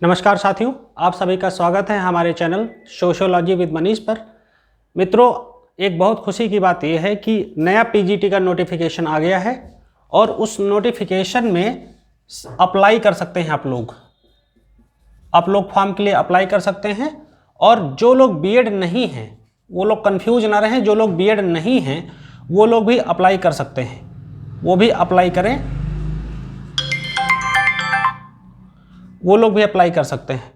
नमस्कार साथियों, आप सभी का स्वागत है हमारे चैनल सोशियोलॉजी विद मनीष पर। मित्रों, एक बहुत खुशी की बात यह है कि नया पीजीटी का नोटिफिकेशन आ गया है और उस नोटिफिकेशन में अप्लाई कर सकते हैं आप लोग फॉर्म के लिए अप्लाई कर सकते हैं। और जो लोग बीएड नहीं हैं वो लोग कंफ्यूज ना रहें, जो लोग बीएड नहीं हैं वो लोग भी अप्लाई कर सकते हैं, वो भी अप्लाई करें, वो लोग भी अप्लाई कर सकते हैं।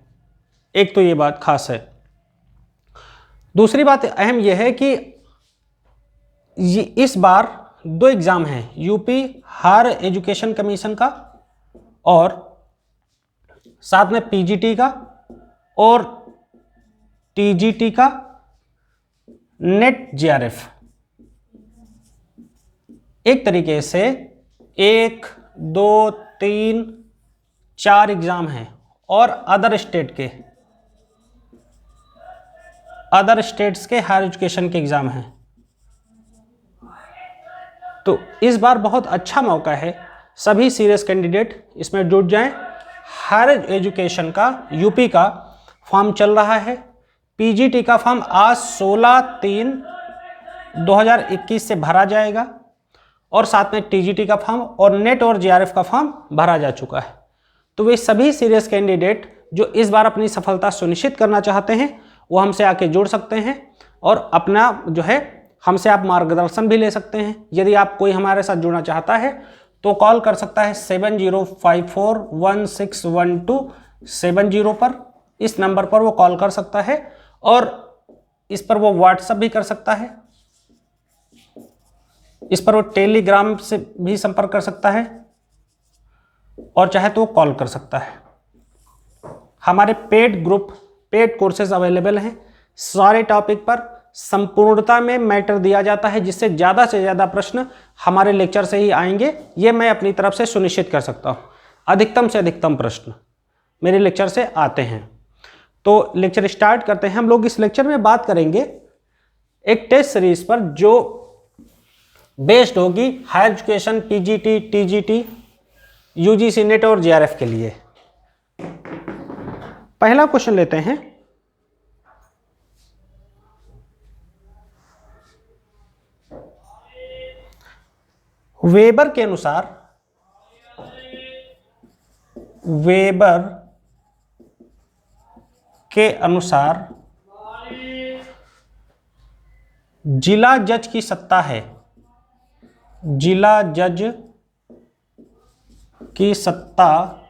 एक तो ये बात खास है। दूसरी बात अहम यह है कि इस बार दो एग्जाम हैं, यूपी हायर एजुकेशन कमीशन का और साथ में पीजीटी का और टीजीटी का नेट जेआरएफ। एक तरीके से 1, 2, 3, 4 एग्जाम हैं और अदर स्टेट्स के हायर एजुकेशन के एग्जाम हैं। तो इस बार बहुत अच्छा मौका है, सभी सीरियस कैंडिडेट इसमें जुट जाएं। हायर एजुकेशन का यूपी का फॉर्म चल रहा है, पीजीटी का फॉर्म आज 16/3/2021 से भरा जाएगा और साथ में टीजीटी का फॉर्म और नेट और जेआरएफ का फॉर्म भरा जा चुका है। तो वे सभी सीरियस कैंडिडेट जो इस बार अपनी सफलता सुनिश्चित करना चाहते हैं वो हमसे आके जुड़ सकते हैं और अपना जो है हमसे आप मार्गदर्शन भी ले सकते हैं। यदि आप कोई हमारे साथ जुड़ना चाहता है तो कॉल कर सकता है 7054161270 पर। इस नंबर पर वो कॉल कर सकता है और इस पर वो व्हाट्सएप भी कर सकता है, इस पर वो टेलीग्राम से भी संपर्क कर सकता है और चाहे तो वो कॉल कर सकता है। हमारे paid group, paid courses available हैं। सारे टॉपिक पर संपूर्णता में मैटर दिया जाता है, जिससे ज़्यादा से ज़्यादा प्रश्न हमारे लेक्चर से ही आएंगे, ये मैं अपनी तरफ से सुनिश्चित कर सकता हूँ। अधिकतम से अधिकतम प्रश्न मेरे लेक्चर से आते हैं। तो लेक्चर स्टार्ट करते हैं। हम लोग इस लेक्चर में बात करेंगे एक टेस्ट सीरीज पर जो बेस्ड होगी higher education, PGT, TGT, UGC NET और जेआरएफ के लिए। पहला क्वेश्चन लेते हैं। वेबर के अनुसार जिला जज की सत्ता है, जिला जज की सत्ता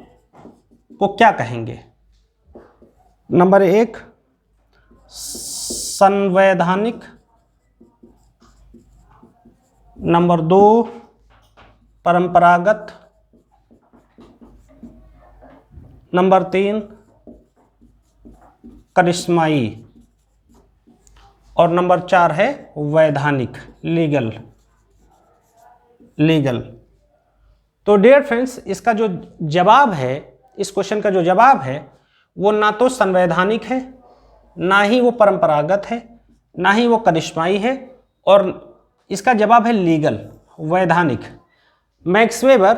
को क्या कहेंगे? नंबर 1 संवैधानिक, नंबर 2 परंपरागत, नंबर 3 करिश्माई और नंबर 4 है वैधानिक, लीगल। तो डियर फ्रेंड्स, इसका जो जवाब है, इस क्वेश्चन का जो जवाब है वो ना तो संवैधानिक है, ना ही वो परंपरागत है, ना ही वो करिश्माई है, और इसका जवाब है लीगल, वैधानिक। मैक्स वेबर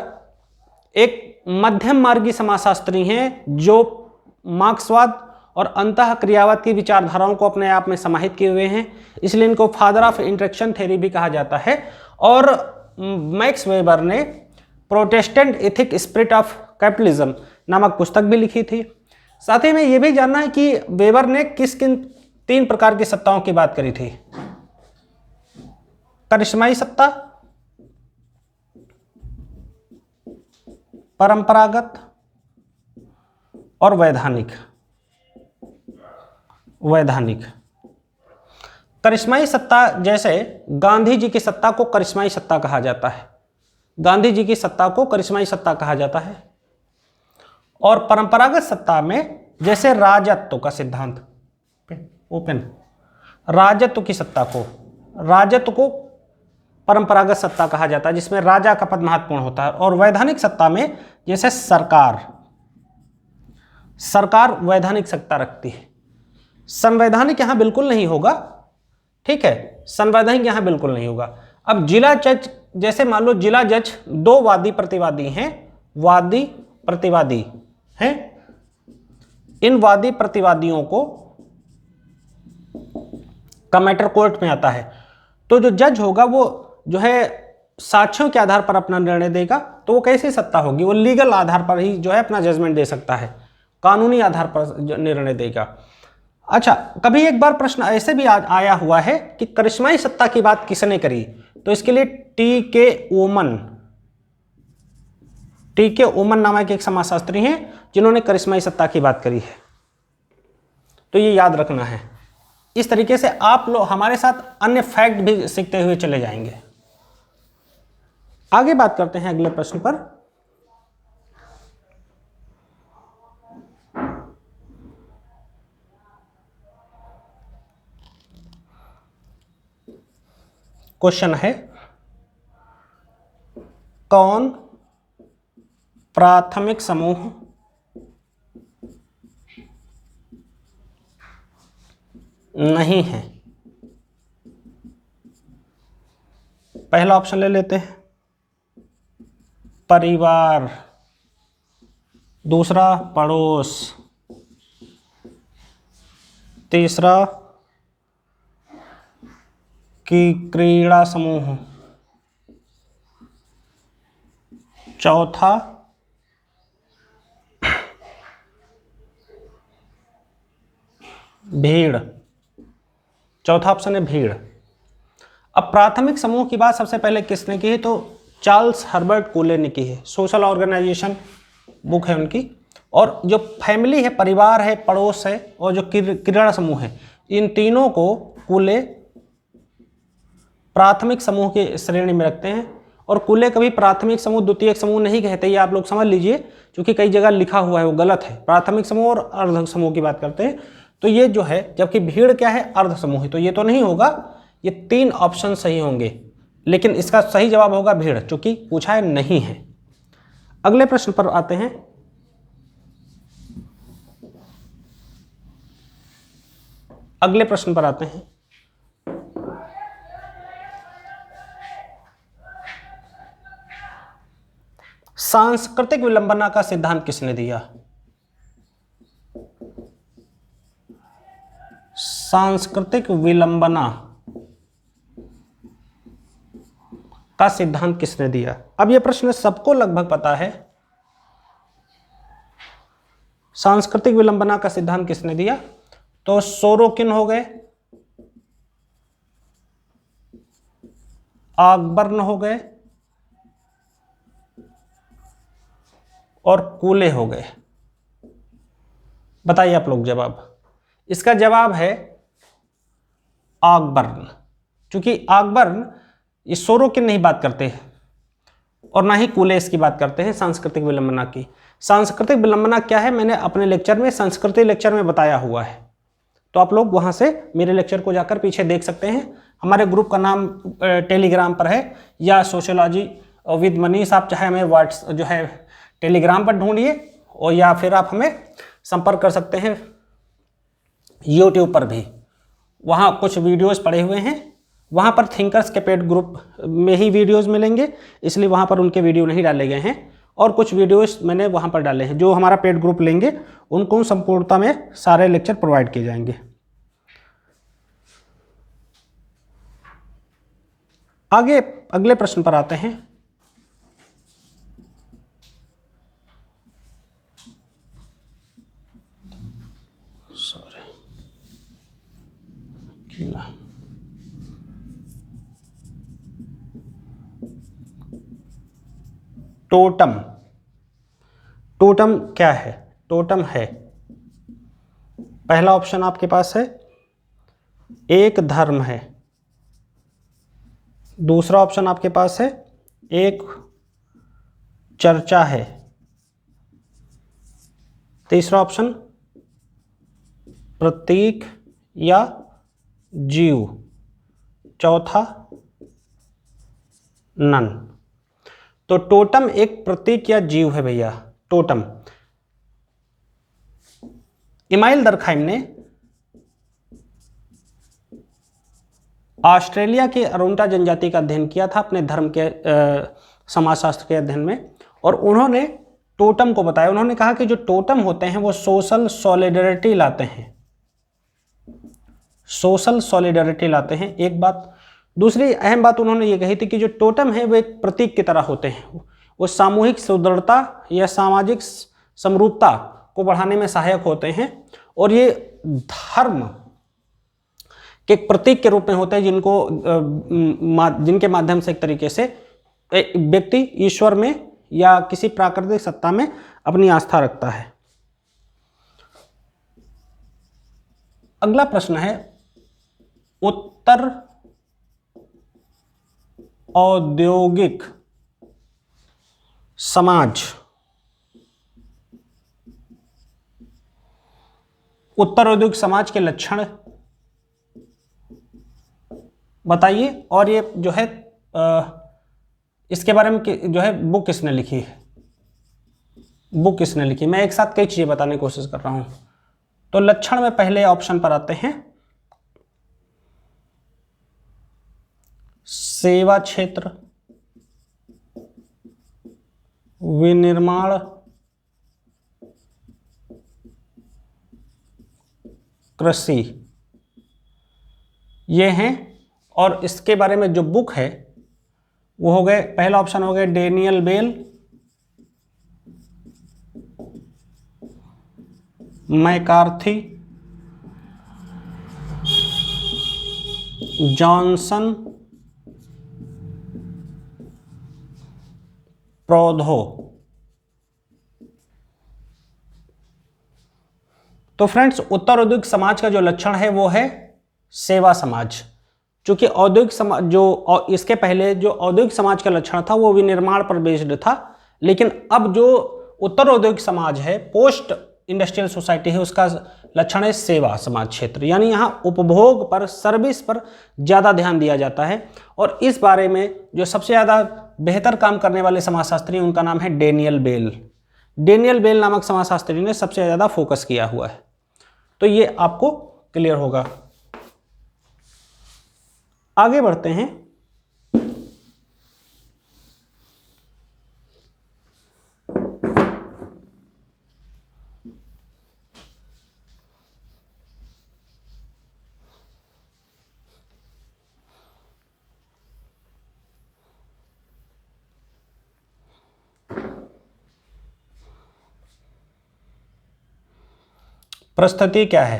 एक मध्यम मार्गी समाजशास्त्री हैं जो मार्क्सवाद और अंतःक्रियावाद की विचारधाराओं को अपने आप में समाहित किए हुए हैं, इसलिए इनको फादर ऑफ इंटरेक्शन थ्योरी भी कहा जाता है। और मैक्स वेबर ने Protestant ethic spirit of capitalism नामक पुस्तक भी लिखी थी। साथ ही में ये भी जानना है कि वेबर ने किन 3 प्रकार की सत्ताओं की बात करी थी? करिश्माई सत्ता, परंपरागत और वैधानिक। करिश्माई सत्ता, जैसे गांधी जी की सत्ता को करिश्माई सत्ता कहा जाता है, गांधी जी की सत्ता को करिश्माई सत्ता कहा जाता है। और परंपरागत सत्ता में जैसे राजत्व का सिद्धांत, राजत्व की सत्ता को, राजत्व को परंपरागत सत्ता कहा जाता है, जिसमें राजा का पद महत्वपूर्ण होता है। और वैधानिक सत्ता में जैसे सरकार वैधानिक सत्ता रखती है। संवैधानिक यहां बिल्कुल नहीं होगा, ठीक है, संवैधानिक यहां बिल्कुल नहीं होगा। अब जिला जज, जैसे मान लो जिला जज 2 वादी प्रतिवादी हैं, वादी प्रतिवादी हैं, इन वादी प्रतिवादियों को का मैटर कोर्ट में आता है, तो जो जज होगा वो जो है साक्ष्यों के आधार पर अपना निर्णय देगा। तो वो कैसी सत्ता होगी, वो लीगल आधार पर ही जो है अपना जजमेंट दे सकता है, कानूनी आधार पर निर्णय देगा। अच्छा, कभी एक बार प्रश्न ऐसे भी आया हुआ है कि करिश्माई सत्ता की बात किसने करी, तो इसके लिए टी के ओमन नामक एक समाजशास्त्री हैं जिन्होंने करिश्माई सत्ता की बात करी है। तो ये याद रखना है। इस तरीके से आप लोग हमारे साथ अन्य फैक्ट भी सीखते हुए चले जाएंगे। आगे बात करते हैं अगले प्रश्न पर। क्वेश्चन है, कौन प्राथमिक समूह नहीं है? पहला ऑप्शन ले लेते हैं, परिवार। दूसरा, पड़ोस। तीसरा, कि क्रीड़ा समूह। चौथा, भीड़। चौथा ऑप्शन है भीड़। अब प्राथमिक समूह की बात सबसे पहले किसने की है, तो चार्ल्स हर्बर्ट कूले ने की है। सोशल ऑर्गेनाइजेशन बुक है उनकी। और जो फैमिली है, परिवार है, पड़ोस है और जो क्रीड़ा समूह है, इन तीनों को कूले प्राथमिक समूह की श्रेणी में रखते हैं। और कूले कभी प्राथमिक समूह द्वितीयक समूह नहीं कहते, ये आप लोग समझ लीजिए, क्योंकि कई जगह लिखा हुआ है वो गलत है। प्राथमिक समूह और अर्ध समूह की बात करते हैं। तो ये जो है, जबकि भीड़ क्या है, अर्ध समूह है, तो ये तो नहीं होगा। ये तीन ऑप्शन सही होंगे, लेकिन इसका सही जवाब होगा भीड़, चूंकि पूछा है नहीं है। अगले प्रश्न पर आते हैं। अगले प्रश्न पर आते हैं। सांस्कृतिक विलंबना का सिद्धांत किसने दिया? सांस्कृतिक विलंबना का सिद्धांत किसने दिया? अब यह प्रश्न सबको लगभग पता है। सांस्कृतिक विलंबना का सिद्धांत किसने दिया? तो सोरोकिन हो गए, ऑकबर्न हो गए और कूले हो गए। बताइए आप लोग जवाब। इसका जवाब है ऑकबर्न, क्योंकि ऑकबर्न ये सोरोकिन नहीं बात करते हैं और ना ही कूले इसकी बात करते हैं सांस्कृतिक विलंबना की। सांस्कृतिक विलंबना क्या है, मैंने अपने लेक्चर में, संस्कृति लेक्चर में बताया हुआ है, तो आप लोग वहां से मेरे लेक्चर को जाकर पीछे देख सकते हैं। हमारे ग्रुप का नाम टेलीग्राम पर है, या सोशियोलॉजी विद मनीष, आप चाहे हमें व्हाट्सएप जो है टेलीग्राम पर ढूंढिए, और या फिर आप हमें संपर्क कर सकते हैं यूट्यूब पर भी। वहाँ कुछ वीडियोस पड़े हुए हैं, वहाँ पर थिंकर्स के पेड ग्रुप में ही वीडियोस मिलेंगे, इसलिए वहाँ पर उनके वीडियो नहीं डाले गए हैं। और कुछ वीडियोस मैंने वहाँ पर डाले हैं। जो हमारा पेड ग्रुप लेंगे उनको संपूर्णता में सारे लेक्चर प्रोवाइड किए जाएंगे। आगे अगले प्रश्न पर आते हैं। टोटम। टोटम क्या है? टोटम है, पहला ऑप्शन आपके पास है एक धर्म है, दूसरा ऑप्शन आपके पास है एक चर्चा है, तीसरा ऑप्शन प्रतीक या जीव, चौथा नन। तो टोटम एक प्रतीक या जीव है भैया। टोटम, इमाइल दरखाइम ने ऑस्ट्रेलिया की अरुंटा जनजाति का अध्ययन किया था अपने धर्म के समाजशास्त्र के अध्ययन में, और उन्होंने टोटम को बताया। उन्होंने कहा कि जो टोटम होते हैं वो सोशल सॉलिडरिटी लाते हैं, सोशल सॉलिडरिटी लाते हैं, एक बात। दूसरी अहम बात उन्होंने ये कही थी कि जो टोटम है वो एक प्रतीक की तरह होते हैं, वो सामूहिक सुदृढ़ता या सामाजिक समरूपता को बढ़ाने में सहायक होते हैं, और ये धर्म के एक प्रतीक के रूप में होते हैं जिनके माध्यम से एक तरीके से व्यक्ति ईश्वर में या किसी प्राकृतिक सत्ता में अपनी आस्था रखता है। अगला प्रश्न है उत्तर औद्योगिक समाज, उत्तर औद्योगिक समाज के लक्षण बताइए। और ये जो है इसके बारे में जो है बुक किसने लिखी है, बुक किसने लिखी। मैं एक साथ कई चीजें बताने की कोशिश कर रहा हूं। तो लक्षण में पहले ऑप्शन पर आते हैं सेवा क्षेत्र, विनिर्माण, कृषि, ये हैं। और इसके बारे में जो बुक है वो हो गए, पहला ऑप्शन हो गया डेनियल बेल, मैकार्थी, जॉनसन, प्रोधो। तो फ्रेंड्स उत्तर औद्योगिक समाज का जो लक्षण है वो है सेवा समाज। क्योंकि औद्योगिक समाज जो इसके पहले जो औद्योगिक समाज का लक्षण था वो विनिर्माण पर बेस्ड था, लेकिन अब जो उत्तर औद्योगिक समाज है, पोस्ट इंडस्ट्रियल सोसाइटी है, उसका लक्षण है सेवा समाज क्षेत्र। यानी यहाँ उपभोग पर, सर्विस पर ज़्यादा ध्यान दिया जाता है। और इस बारे में जो सबसे ज़्यादा बेहतर काम करने वाले समाजशास्त्री उनका नाम है डेनियल बेल। डेनियल बेल नामक समाजशास्त्री ने सबसे ज़्यादा फोकस किया हुआ है। तो ये आपको क्लियर होगा। आगे बढ़ते हैं। परिस्थिति क्या है?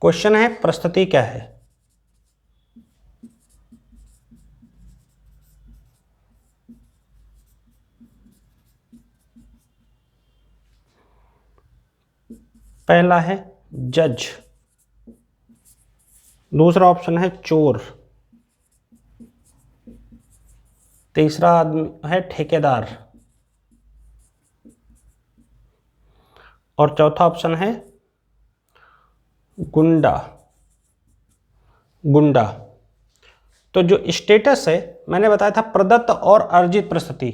क्वेश्चन है परिस्थिति क्या है? पहला है जज, दूसरा ऑप्शन है चोर, तीसरा आदमी है ठेकेदार, और चौथा ऑप्शन है गुंडा। गुंडा। तो जो स्टेटस है मैंने बताया था प्रदत्त और अर्जित परिस्थिति,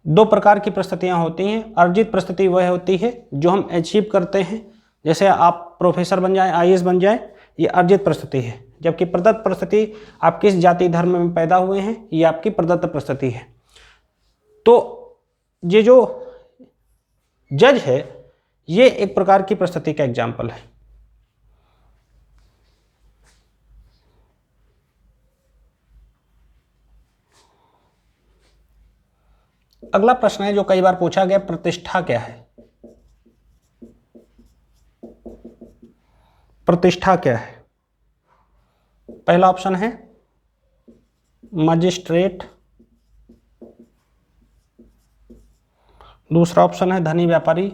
दो प्रकार की परिस्थितियां होती हैं। अर्जित परिस्थिति वह होती है जो हम अचीव करते हैं, जैसे आप प्रोफेसर बन जाएं, आईएएस बन जाएं, ये अर्जित परिस्थिति है। जबकि प्रदत्त परिस्थिति आप किस जाति धर्म में पैदा हुए हैं, ये आपकी प्रदत्त परिस्थिति है। तो ये जो जज है ये एक प्रकार की परिस्थिति का एग्जाम्पल है। अगला प्रश्न है जो कई बार पूछा गया, प्रतिष्ठा क्या है? प्रतिष्ठा क्या है? पहला ऑप्शन है मजिस्ट्रेट, दूसरा ऑप्शन है धनी व्यापारी,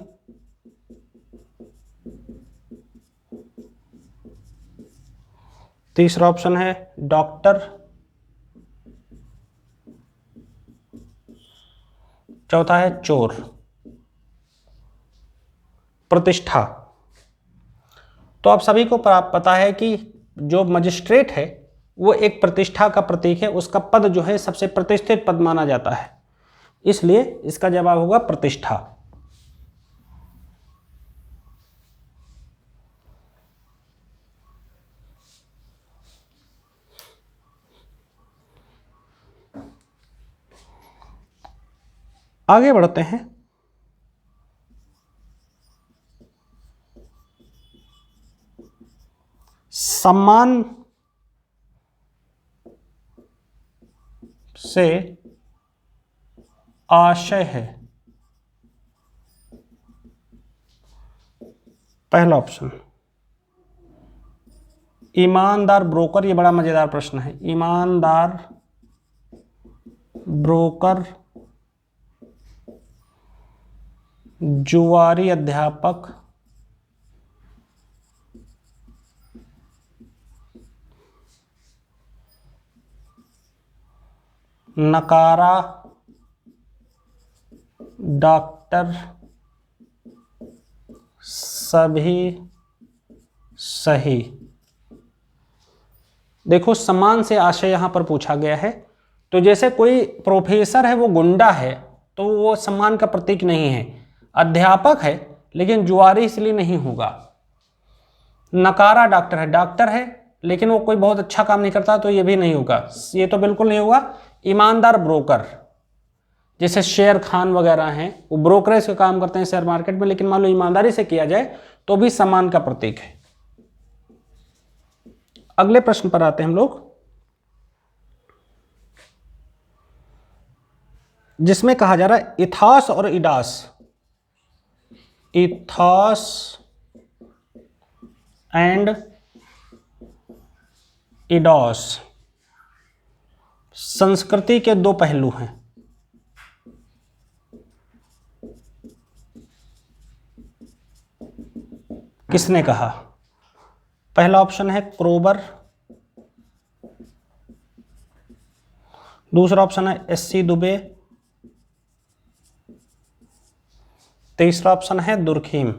तीसरा ऑप्शन है डॉक्टर, चौथा है चोर। प्रतिष्ठा, तो आप सभी को पता है कि जो मजिस्ट्रेट है वो एक प्रतिष्ठा का प्रतीक है, उसका पद जो है सबसे प्रतिष्ठित पद माना जाता है, इसलिए इसका जवाब होगा प्रतिष्ठा। आगे बढ़ते हैं। सम्मान से आशय है। पहला ऑप्शन ईमानदार ब्रोकर, ये बड़ा मजेदार प्रश्न है। ईमानदार ब्रोकर, जुआरी अध्यापक, नकारा डॉक्टर, सभी सही। देखो सम्मान से आशय यहां पर पूछा गया है, तो जैसे कोई प्रोफेसर है वो गुंडा है तो वो सम्मान का प्रतीक नहीं है। अध्यापक है लेकिन जुआरी इसलिए नहीं होगा। नकारा डॉक्टर है लेकिन वो कोई बहुत अच्छा काम नहीं करता तो ये भी नहीं होगा, ये तो बिल्कुल नहीं होगा। ईमानदार ब्रोकर, जैसे शेर खान वगैरह हैं वो ब्रोकरेज का काम करते हैं शेयर मार्केट में, लेकिन मान लो ईमानदारी से किया जाए तो भी सम्मान का प्रतीक है। अगले प्रश्न पर आते हैं हम लोग, जिसमें कहा जा रहा है इथॉस और इडास। इथॉस एंड इडोस संस्कृति के दो पहलू हैं। किसने कहा? पहला ऑप्शन है क्रोबर, दूसरा ऑप्शन है एससी दुबे, तीसरा ऑप्शन है दुर्खीम।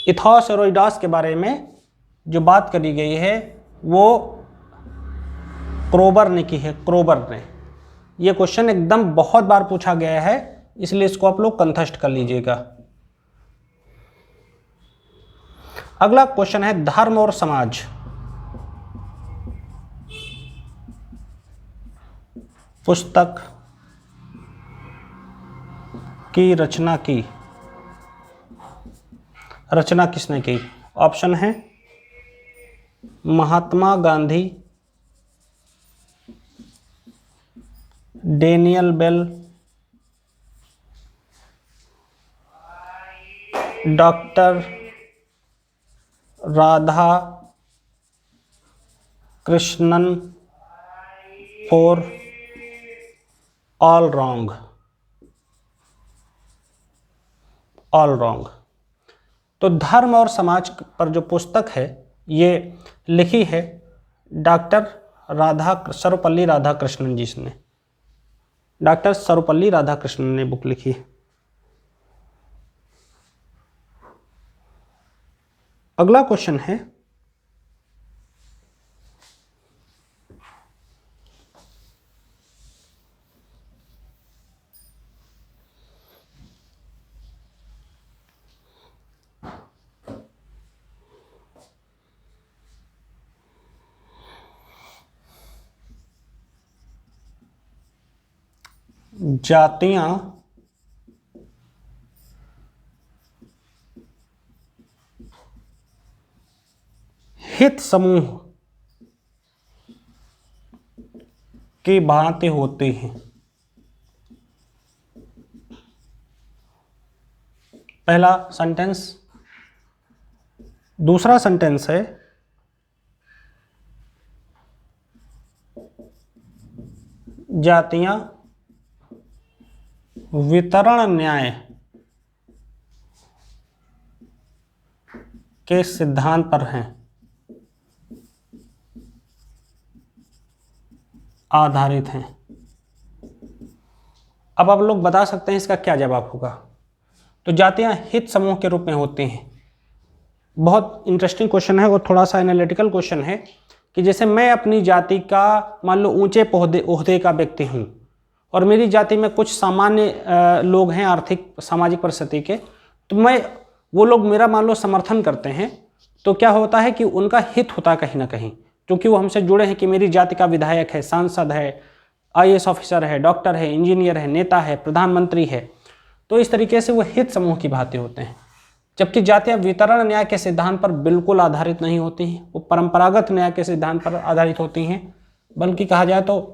इथॉस और इडोस के बारे में जो बात करी गई है वो क्रोबर ने की है, क्रोबर ने। ये क्वेश्चन एकदम बहुत बार पूछा गया है, इसलिए इसको आप लोग कंठस्थ कर लीजिएगा। अगला क्वेश्चन है धर्म और समाज। पुस्तक की रचना किसने की? ऑप्शन है Mahatma Gandhi, Daniel Bell, doctor Radhakrishnan, और ऑल रॉन्ग। तो धर्म और समाज पर जो पुस्तक है ये लिखी है डॉक्टर सर्वपल्ली राधाकृष्णन जी ने। डॉक्टर सर्वपल्ली राधाकृष्णन ने बुक लिखी है। अगला क्वेश्चन है जातियां हित समूह की भांति होती हैं। पहला सेंटेंस। दूसरा सेंटेंस है जातियां वितरण न्याय के सिद्धांत पर हैं आधारित हैं। अब आप लोग बता सकते हैं इसका क्या जवाब होगा। तो जातियां हित समूह के रूप में होती हैं। बहुत इंटरेस्टिंग क्वेश्चन है और थोड़ा सा एनालिटिकल क्वेश्चन है कि जैसे मैं अपनी जाति का मान लो ऊंचे ओहदे का व्यक्ति हूं और मेरी जाति में कुछ सामान्य लोग हैं आर्थिक सामाजिक परिस्थिति के, तो वो लोग मेरा मान लो समर्थन करते हैं, तो क्या होता है कि उनका हित होता है कहीं ना कहीं, क्योंकि वो हमसे जुड़े हैं कि मेरी जाति का विधायक है, सांसद है, आईएएस ऑफिसर है, डॉक्टर है, इंजीनियर है, नेता है, प्रधानमंत्री है। तो इस तरीके से वो हित समूह की भांति होते हैं। जबकि जातियां वितरण न्याय के सिद्धांत पर बिल्कुल आधारित नहीं होती हैं, वो परंपरागत न्याय के सिद्धांत पर आधारित होती हैं, बल्कि कहा जाए तो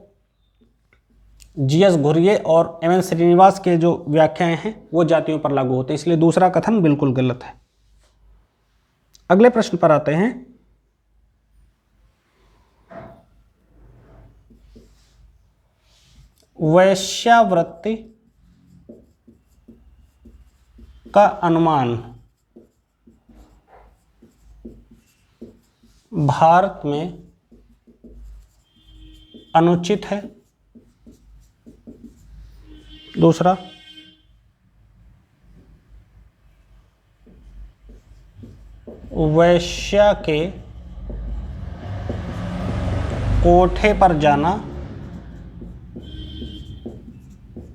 जीएस घुरिये और एमएन श्रीनिवास के जो व्याख्याएं हैं वो जातियों पर लागू होते हैं, इसलिए दूसरा कथन बिल्कुल गलत है। अगले प्रश्न पर आते हैं। वेश्यावृत्ति का अनुमान भारत में अनुचित है। दूसरा, वैश्या के कोठे पर जाना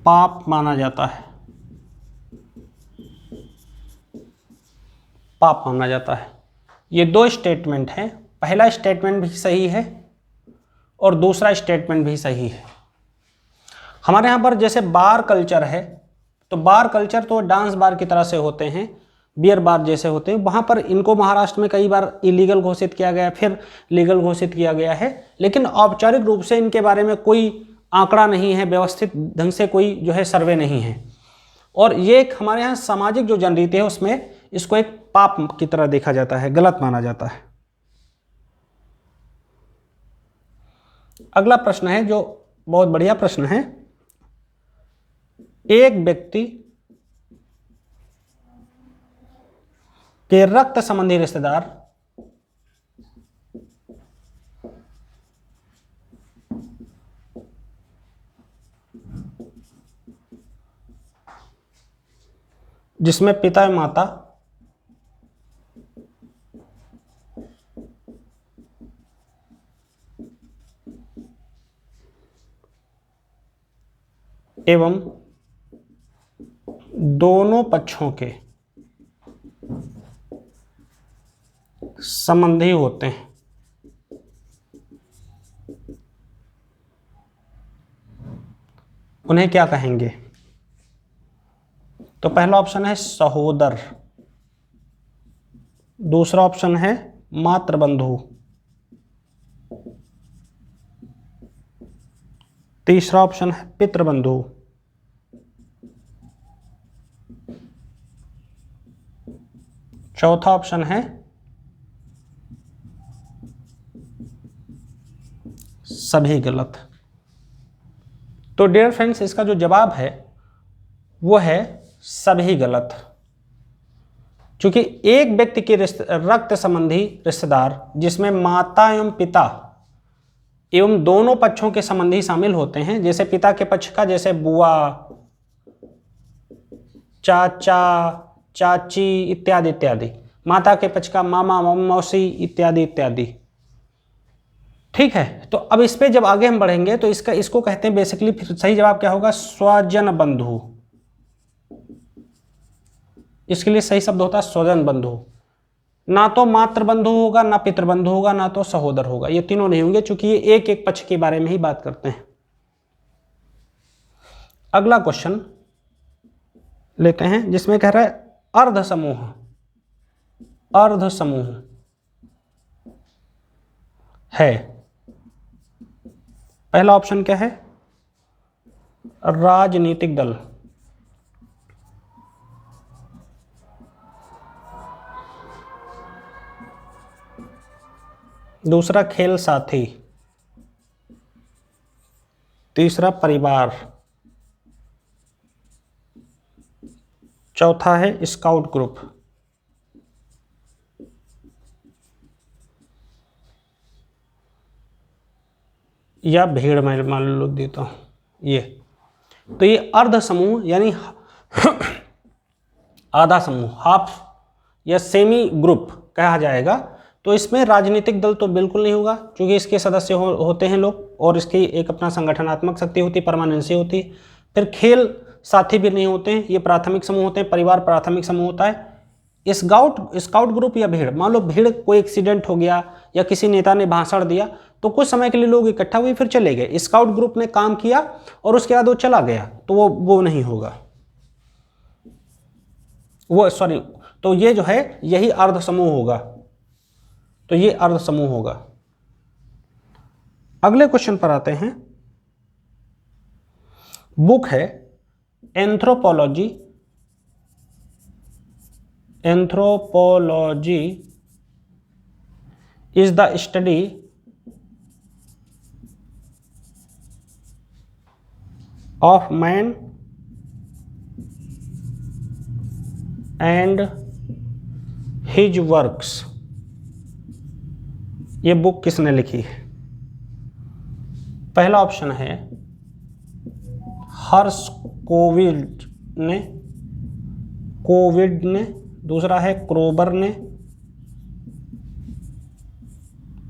पाप माना जाता है। पाप माना जाता है। ये दो स्टेटमेंट हैं। पहला स्टेटमेंट भी सही है और दूसरा स्टेटमेंट भी सही है। हमारे यहाँ पर जैसे बार कल्चर है, तो बार कल्चर तो डांस बार की तरह से होते हैं, बियर बार जैसे होते हैं। वहाँ पर इनको महाराष्ट्र में कई बार इलीगल घोषित किया गया, फिर लीगल घोषित किया गया है, लेकिन औपचारिक रूप से इनके बारे में कोई आंकड़ा नहीं है, व्यवस्थित ढंग से कोई जो है सर्वे नहीं है। और ये एक हमारे यहाँ सामाजिक जो जनरीति है उसमें इसको एक पाप की तरह देखा जाता है, गलत माना जाता है। अगला प्रश्न है जो बहुत बढ़िया प्रश्न है। एक व्यक्ति के रक्त संबंधी रिश्तेदार जिसमें पिता एवं माता एवं दोनों पक्षों के संबंधी होते हैं, उन्हें क्या कहेंगे? तो पहला ऑप्शन है सहोदर, दूसरा ऑप्शन है मातृबंधु, तीसरा ऑप्शन है पितृबंधु, चौथा ऑप्शन है सभी गलत। तो डियर फ्रेंड्स, इसका जो जवाब है वो है सभी गलत। क्योंकि एक व्यक्ति के रक्त संबंधी रिश्तेदार जिसमें माता एवं पिता एवं दोनों पक्षों के संबंधी शामिल होते हैं, जैसे पिता के पक्ष का जैसे बुआ, चाचा, चाची इत्यादि इत्यादि, माता के पक्ष का मामा, मौसी इत्यादि इत्यादि। ठीक है, तो अब इस पे जब आगे हम बढ़ेंगे तो इसको कहते हैं बेसिकली, फिर सही जवाब क्या होगा? स्वजन बंधु। इसके लिए सही शब्द होता है स्वजन बंधु। ना तो मातृबंधु होगा, ना पितृबंधु होगा, ना तो सहोदर होगा, ये तीनों नहीं होंगे, क्योंकि ये एक एक पक्ष के बारे में ही बात करते हैं। अगला क्वेश्चन लेते हैं जिसमें कह रहा है अर्ध समूह। अर्ध समूह है, पहला ऑप्शन क्या है? राजनीतिक दल, दूसरा खेल साथी, तीसरा परिवार, चौथा है स्काउट ग्रुप। या भीड़ में मान लो देता हूं ये। तो ये अर्ध समूह यानी आधा समूह, हाफ या सेमी ग्रुप कहा जाएगा। तो इसमें राजनीतिक दल तो बिल्कुल नहीं होगा, क्योंकि इसके सदस्य होते हैं लोग और इसकी एक अपना संगठनात्मक शक्ति होती है, परमानेंसी होती है। फिर खेल साथी भी नहीं होते हैं, ये प्राथमिक समूह होते हैं, परिवार प्राथमिक समूह होता है। स्काउट ग्रुप या भीड़, मान लो भीड़, कोई एक्सीडेंट हो गया या किसी नेता ने भाषण दिया तो कुछ समय के लिए लोग इकट्ठा हुए फिर चले गए, स्काउट ग्रुप ने काम किया और उसके बाद वो चला गया, तो वो नहीं होगा, वो सॉरी, तो ये जो है यही अर्ध समूह होगा, तो ये अर्ध समूह होगा। अगले क्वेश्चन पर आते हैं। बुक है anthropology is the study of man and his works. ये बुक किसने लिखी है? पहला ऑप्शन है हर्ष कोविड ने, दूसरा है क्रोबर ने,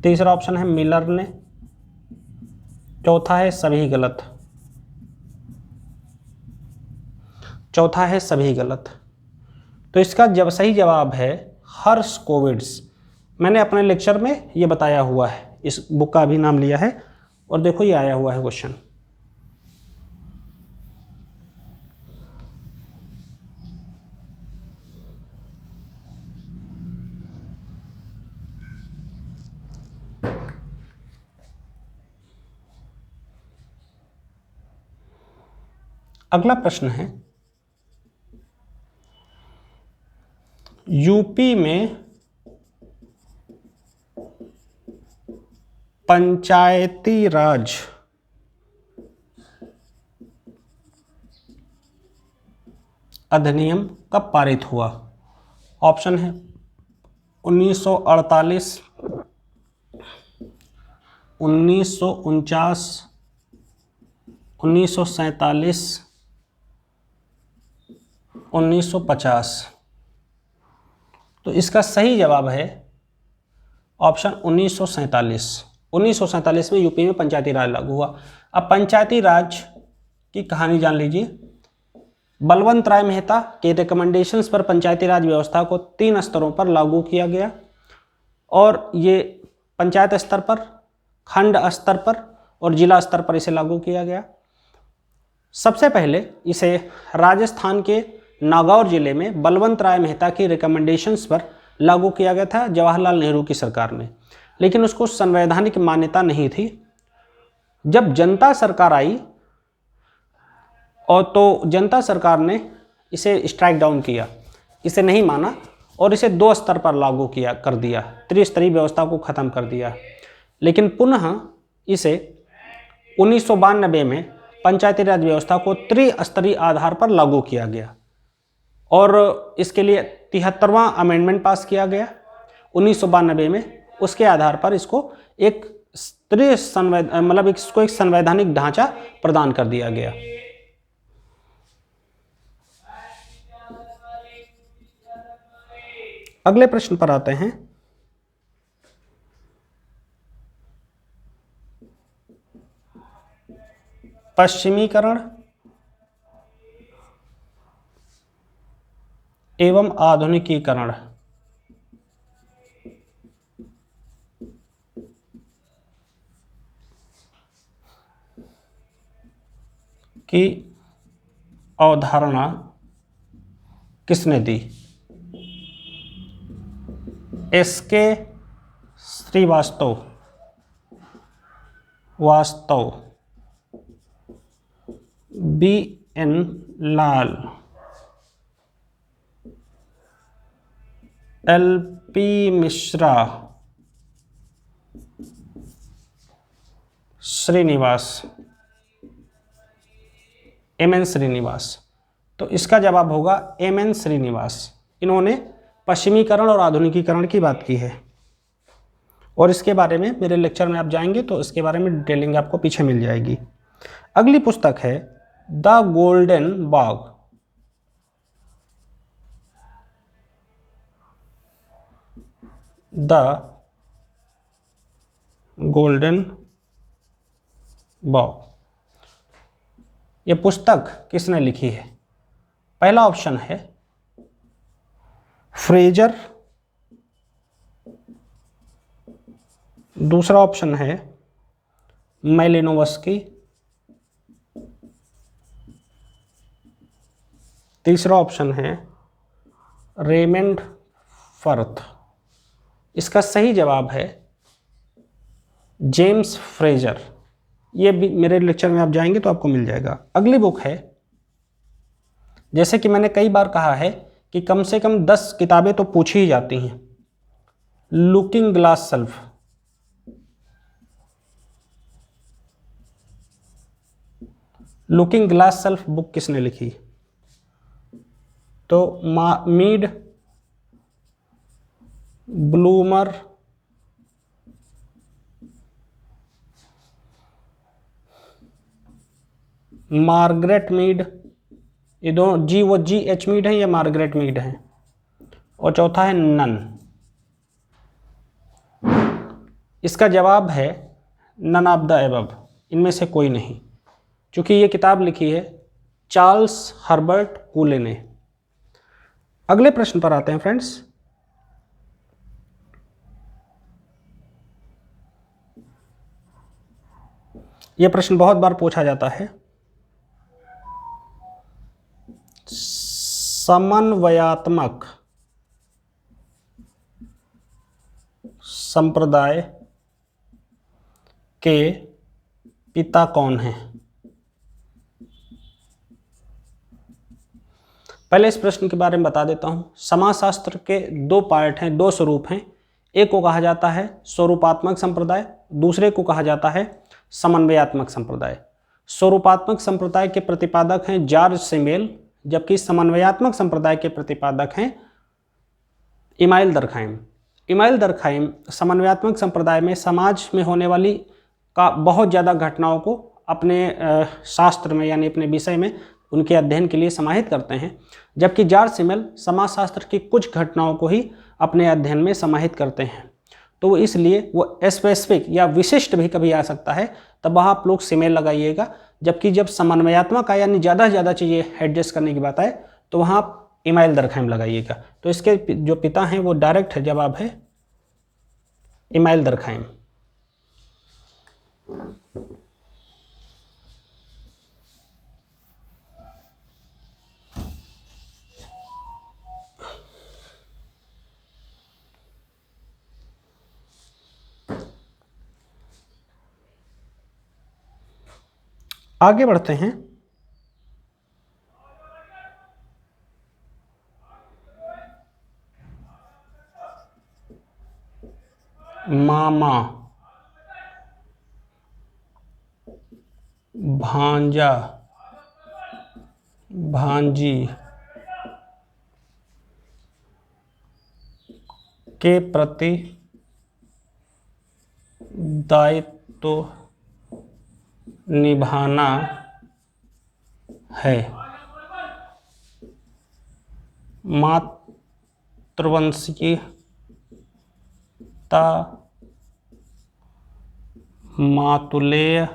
तीसरा ऑप्शन है मिलर ने, चौथा है सभी गलत। तो इसका जब सही जवाब है हर्ष कोविड्स। मैंने अपने लेक्चर में ये बताया हुआ है, इस बुक का भी नाम लिया है, और देखो ये आया हुआ है क्वेश्चन। अगला प्रश्न है, यूपी में पंचायती राज अधिनियम कब पारित हुआ? ऑप्शन है 1948, 1949, 1947, 1950। तो इसका सही जवाब है ऑप्शन 1947। 1947 में यूपी में पंचायती राज लागू हुआ। अब पंचायती राज की कहानी जान लीजिए। बलवंत राय मेहता के रिकमेंडेशंस पर पंचायती राज व्यवस्था को 3 स्तरों पर लागू किया गया, और ये पंचायत स्तर पर, खंड स्तर पर और जिला स्तर पर इसे लागू किया गया। सबसे पहले इसे राजस्थान के नागौर जिले में बलवंत राय मेहता की रिकमेंडेशंस पर लागू किया गया था जवाहरलाल नेहरू की सरकार में, लेकिन उसको संवैधानिक मान्यता नहीं थी। जब जनता सरकार आई और तो जनता सरकार ने इसे स्ट्राइक डाउन किया, इसे नहीं माना और इसे 2 स्तर पर लागू कर दिया, त्रिस्तरीय व्यवस्था को ख़त्म कर दिया। लेकिन पुनः इसे 1992 में पंचायती राज व्यवस्था को त्रिस्तरीय आधार पर लागू किया गया, और इसके लिए 73वां अमेंडमेंट पास किया गया 1992 में। उसके आधार पर इसको एक मतलब इसको एक संवैधानिक ढांचा प्रदान कर दिया गया। अगले प्रश्न पर आते हैं। पश्चिमीकरण एवं आधुनिकीकरण की अवधारणा किसने दी? एसके श्रीवास्तव, BN लाल, LP मिश्रा, श्रीनिवास, MN श्रीनिवास। तो इसका जवाब होगा MN श्रीनिवास। इन्होंने पश्चिमीकरण और आधुनिकीकरण की बात की है, और इसके बारे में मेरे लेक्चर में आप जाएंगे तो इसके बारे में डिटेलिंग आपको पीछे मिल जाएगी। अगली पुस्तक है the golden bough. The golden bough, ये पुस्तक किसने लिखी है? पहला ऑप्शन है फ्रेजर, दूसरा ऑप्शन है मैलिनोवस्की, तीसरा ऑप्शन है रेमंड फर्थ। इसका सही जवाब है जेम्स फ्रेजर। ये भी मेरे लेक्चर में आप जाएंगे तो आपको मिल जाएगा। अगली बुक है, जैसे कि मैंने कई बार कहा है कि कम से कम 10 किताबें तो पूछी ही जाती हैं। Looking glass self, looking glass self book किसने लिखी? तो मीड, ब्लूमर, मार्गरेट मीड, ये दोनों जी.एच. मीड है या मार्गरेट मीड है, और चौथा है नन। इसका जवाब है नन ऑफ द एबव, इनमें से कोई नहीं, क्योंकि ये किताब लिखी है चार्ल्स हर्बर्ट कूले ने। अगले प्रश्न पर आते हैं फ्रेंड्स। यह प्रश्न बहुत बार पूछा जाता है। समन्वयात्मक संप्रदाय के पिता कौन हैं? पहले इस प्रश्न के बारे में बता देता हूं। समाजशास्त्र के दो पार्ट हैं, दो स्वरूप हैं। एक को कहा जाता है स्वरूपात्मक संप्रदाय, दूसरे को कहा जाता है समन्वयात्मक संप्रदाय। स्वरूपात्मक संप्रदाय के प्रतिपादक हैं जॉर्ज सिमेल, जबकि समन्वयात्मक संप्रदाय के प्रतिपादक हैं इमाइल दर्कहाइम। इमाइल दर्कहाइम समन्वयात्मक संप्रदाय में समाज में होने वाली का बहुत ज़्यादा घटनाओं को अपने शास्त्र में यानी अपने विषय में उनके अध्ययन के लिए समाहित करते हैं, जबकि जॉर्ज सिमेल समाजशास्त्र की कुछ घटनाओं को ही अपने अध्ययन में समाहित करते हैं। तो इसलिए वो स्पेसिफिक या विशिष्ट भी कभी आ सकता है, तब वहाँ आप लोग सिमेल लगाइएगा। जबकि जब समन्वयात्मक आया यानी ज़्यादा से ज़्यादा चीज़ें एडजस्ट करने की बात आए तो वहाँ आप इमाइल दर्कहाइम लगाइएगा। तो इसके जो पिता हैं वो डायरेक्ट है, जवाब है इमाइल दर्कहाइम। आगे बढ़ते हैं। मामा, भांजा, भांजी के प्रति दायित्व निभाना है। मातृवंशीयता, मातुलेय,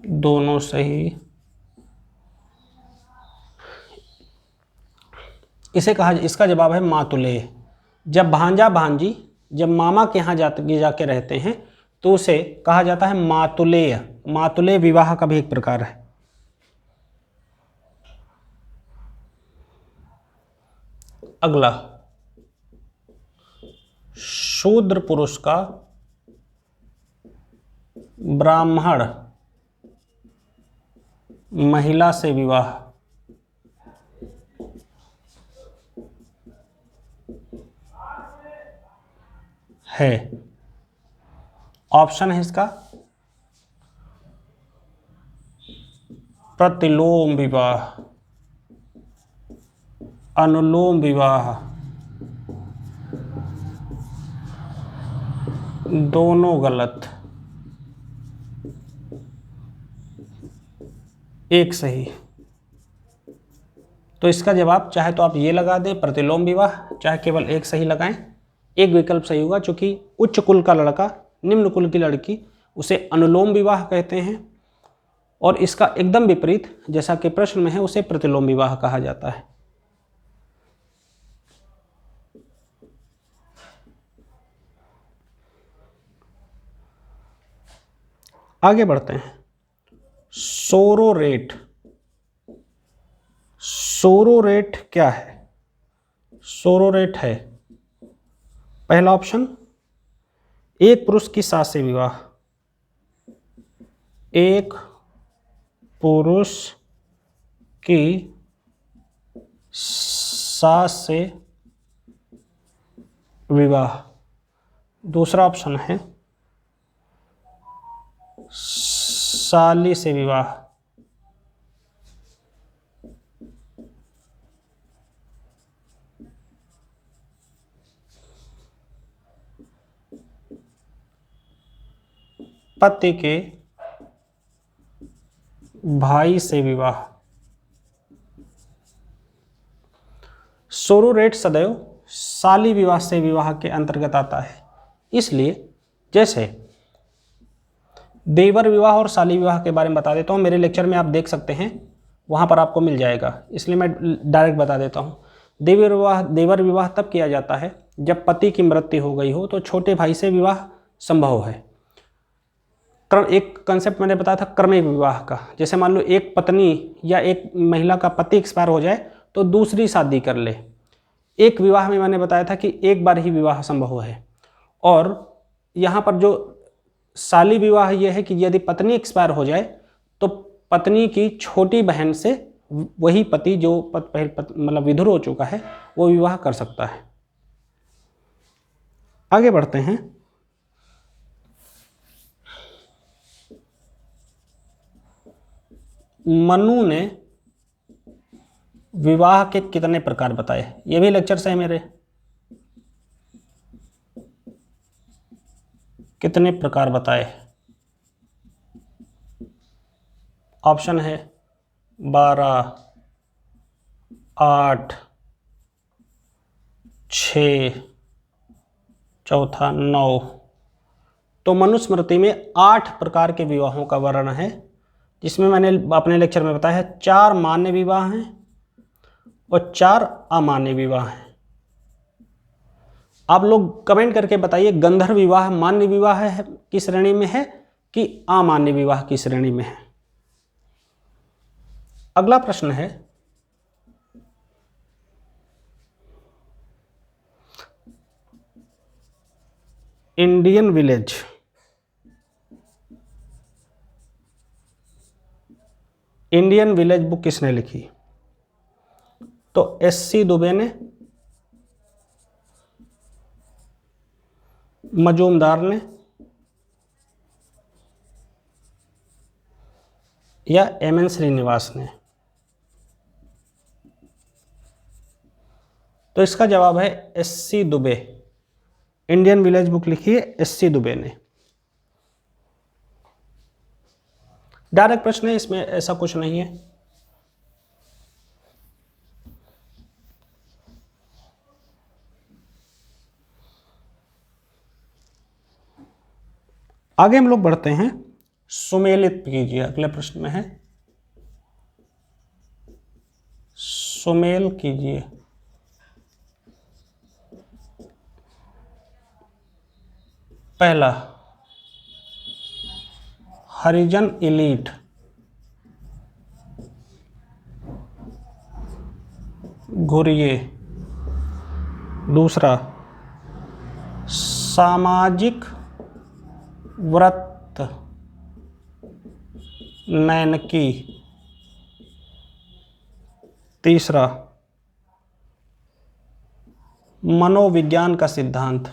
दोनों सही। इसे कहा, इसका जवाब है मातुलेय। जब भांजा भांजी जब मामा के यहाँ जाके रहते हैं तो उसे कहा जाता है मातुलेय। मातुलेय विवाह का भी एक प्रकार है। अगला, शूद्र पुरुष का ब्राह्मण महिला से विवाह। है, ऑप्शन है इसका प्रतिलोम विवाह, अनुलोम विवाह, दोनों गलत, एक सही। तो इसका जवाब चाहे तो आप ये लगा दें प्रतिलोम विवाह, चाहे केवल एक सही लगाएं, एक विकल्प सही होगा। क्योंकि उच्च कुल का लड़का निम्न कुल की लड़की, उसे अनुलोम विवाह कहते हैं, और इसका एकदम विपरीत, जैसा कि प्रश्न में है, उसे प्रतिलोम विवाह कहा जाता है। आगे बढ़ते हैं। सोरोरेट। सोरोरेट क्या है? सोरोरेट है, पहला ऑप्शन, एक पुरुष की सास से विवाह। एक पुरुष की सास से विवाह। दूसरा ऑप्शन है साली से विवाह। पति के भाई से विवाह। सोरोरेट सदैव साली विवाह से विवाह के अंतर्गत आता है। इसलिए जैसे देवर विवाह और साली विवाह के बारे में बता देता हूँ, मेरे लेक्चर में आप देख सकते हैं, वहाँ पर आपको मिल जाएगा, इसलिए मैं डायरेक्ट बता देता हूँ। देवर विवाह तब किया जाता है जब पति की मृत्यु हो गई हो तो छोटे भाई से विवाह संभव है। एक कंसेप्ट मैंने बताया था क्रमिक विवाह का, जैसे मान लो एक पत्नी या एक महिला का पति एक्सपायर हो जाए तो दूसरी शादी कर ले। एक विवाह में मैंने बताया था कि एक बार ही विवाह संभव है। और यहाँ पर जो साली विवाह ये है कि यदि पत्नी एक्सपायर हो जाए तो पत्नी की छोटी बहन से वही पति जो मतलब विधुर हो चुका है वो विवाह कर सकता है। आगे बढ़ते हैं। मनु ने विवाह के कितने प्रकार बताए? ये भी लेक्चर्स है मेरे। कितने प्रकार बताए? ऑप्शन है 12, 8, 6, चौथा 9। तो मनुस्मृति में 8 प्रकार के विवाहों का वर्णन है, जिसमें मैंने अपने लेक्चर में बताया है 4 मान्य विवाह हैं और 4 अमान्य विवाह हैं। आप लोग कमेंट करके बताइए गंधर्व विवाह मान्य विवाह है की श्रेणी में है कि अमान्य विवाह की श्रेणी में है। अगला प्रश्न है, Indian village. Indian village book किसने लिखी? तो एससी दुबे ने, मजूमदार ने, या एमएन श्रीनिवास ने? तो इसका जवाब है SC Dubey. Indian village book लिखी है एससी दुबे ने। डायरेक्ट प्रश्न है, इसमें ऐसा कुछ नहीं है। आगे हम लोग बढ़ते हैं। सुमेलित कीजिए, अगले प्रश्न में है सुमेल कीजिए। पहला, हरिजन इलीट। घुरिए। दूसरा, सामाजिक व्रत नैनकी। तीसरा, मनोविज्ञान का सिद्धांत।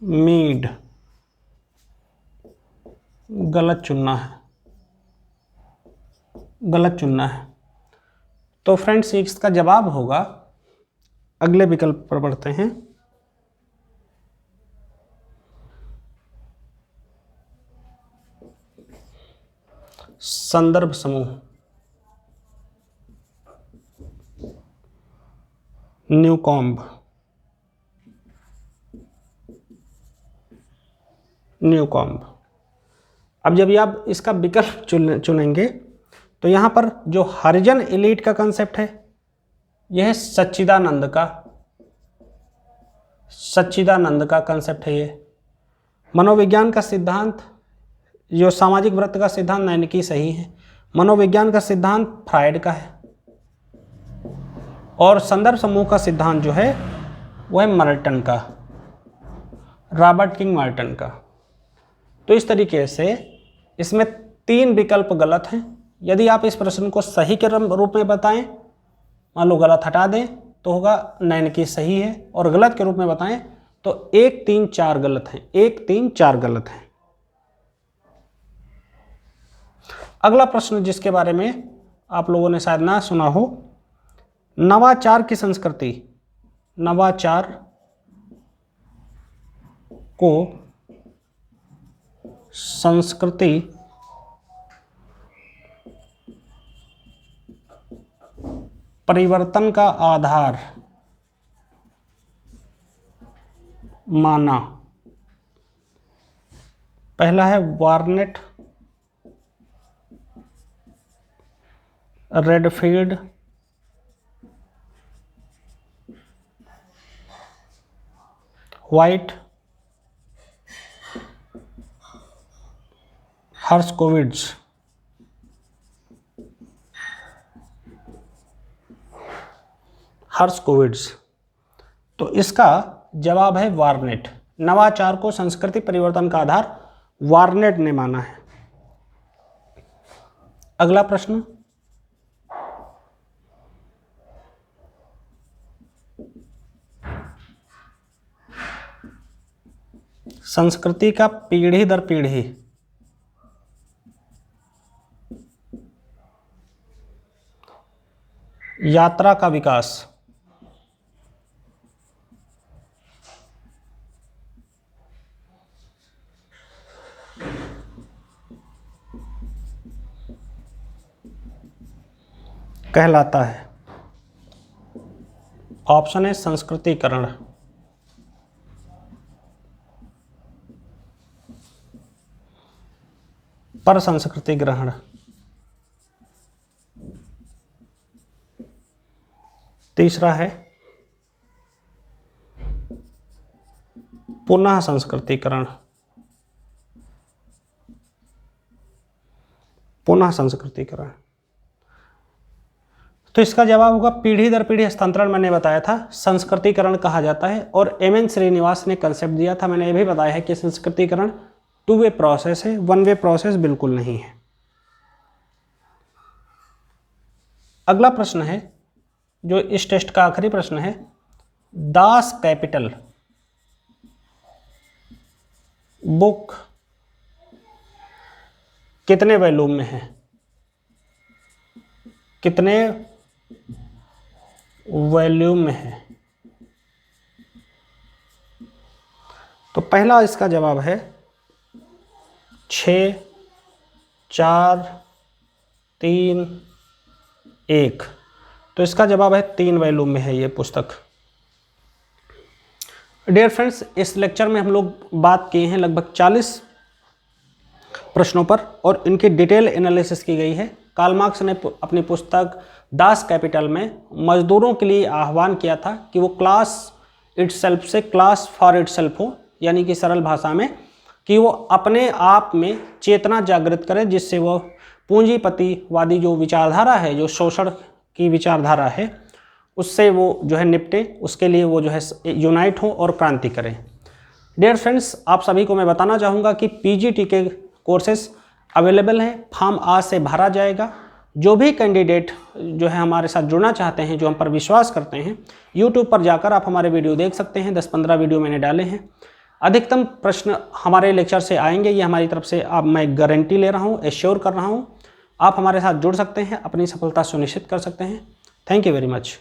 मीड। गलत चुनना है, गलत चुनना है। तो फ्रेंड्स इसका जवाब होगा, अगले विकल्प पर बढ़ते हैं, संदर्भ समूह। न्यूकॉम्ब। न्यूकॉम्ब। अब जब आप इसका विकल्प चुनेंगे तो यहाँ पर जो हरिजन एलीट का कंसेप्ट है यह है सच्चिदानंद का कंसेप्ट है। ये मनोविज्ञान का सिद्धांत, जो सामाजिक वृत्त का सिद्धांत नाइनकी सही है। मनोविज्ञान का सिद्धांत फ्रायड का है और संदर्भ समूह का सिद्धांत जो है वह है मर्टन का, रॉबर्ट किंग मर्टन का। तो इस तरीके से इसमें 3 विकल्प गलत हैं। यदि आप इस प्रश्न को सही के रूप में बताएं, मान लो गलत हटा दें तो होगा नाइनकी सही है, और गलत के रूप में बताएं तो 1, 3, 4 गलत हैं। 1, 3, 4 गलत हैं। अगला प्रश्न जिसके बारे में आप लोगों ने शायद ना सुना हो, नवाचार की संस्कृति, नवाचार को संस्कृति परिवर्तन का आधार माना। पहला है वार्नेट, रेडफील्ड, व्हाइट, हर्स्कोविट्ज़। हर्स्कोविट्ज़। तो इसका जवाब है वार्नेट। नवाचार को संस्कृति परिवर्तन का आधार वार्नेट ने माना है। अगला प्रश्न, संस्कृति का पीढ़ी दर पीढ़ी यात्रा का विकास। कहलाता है। ऑप्शन है संस्कृतिकरण, पर संस्कृति ग्रहण, तीसरा है पुनः संस्कृतिकरण, पुनः संस्कृतिकरण। तो इसका जवाब होगा पीढ़ी दर पीढ़ी हस्तांतरण। मैंने बताया था संस्कृतिकरण कहा जाता है, और एम.एन. श्रीनिवास ने कंसेप्ट दिया था। मैंने ये भी बताया है कि संस्कृतिकरण 2 वे प्रोसेस है, 1 वे प्रोसेस बिल्कुल नहीं है। अगला प्रश्न है जो इस टेस्ट का आखिरी प्रश्न है, दास कैपिटल बुक कितने वॉल्यूम में है? कितने वॉल्यूम में है? तो पहला इसका जवाब है 6, 4, 3, 1। तो इसका जवाब है 3 वॉल्यूम में है ये पुस्तक। डियर फ्रेंड्स, इस लेक्चर में हम लोग बात किए हैं लगभग 40 प्रश्नों पर, और इनकी डिटेल एनालिसिस की गई है। कार्ल मार्क्स ने अपनी पुस्तक दास कैपिटल में मजदूरों के लिए आह्वान किया था कि वो क्लास इटसेल्फ से क्लास फॉर इटसेल्फ हो, यानी कि सरल भाषा में कि वो अपने आप में चेतना जागृत करे, जिससे वो पूंजीपतिवादी जो विचारधारा है, जो शोषण की विचारधारा है, उससे वो जो है निपटे। उसके लिए वो जो है यूनाइट हो और क्रांति करें। डियर फ्रेंड्स, आप सभी को मैं बताना चाहूँगा कि पीजीटी के कोर्सेस अवेलेबल हैं, फॉर्म आज से भरा जाएगा। जो भी कैंडिडेट जो है हमारे साथ जुड़ना चाहते हैं, जो हम पर विश्वास करते हैं, यूट्यूब पर जाकर आप हमारे वीडियो देख सकते हैं। 10-15 वीडियो मैंने डाले हैं। अधिकतम प्रश्न हमारे लेक्चर से आएंगे, ये हमारी तरफ से आप मैं गारंटी ले रहा हूँ, एश्योर कर रहा हूँ। आप हमारे साथ जुड़ सकते हैं, अपनी सफलता सुनिश्चित कर सकते हैं। Thank you very much.